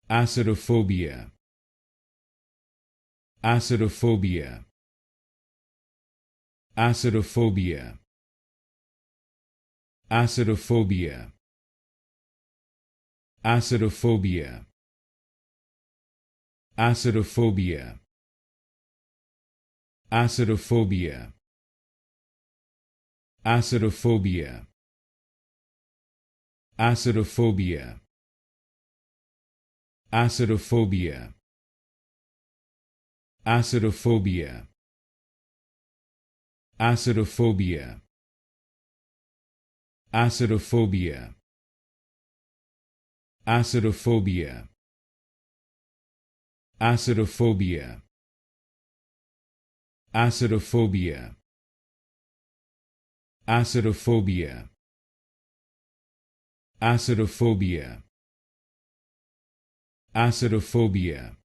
Acerophobia. Acerophobia. Acerophobia. Acerophobia. Acerophobia. Acerophobia. Acerophobia. Acerophobia. Acerophobia. Acerophobia. Acerophobia. Acerophobia. Acerophobia. Acerophobia. Acerophobia. Acerophobia. Acerophobia. Acerophobia. Acerophobia.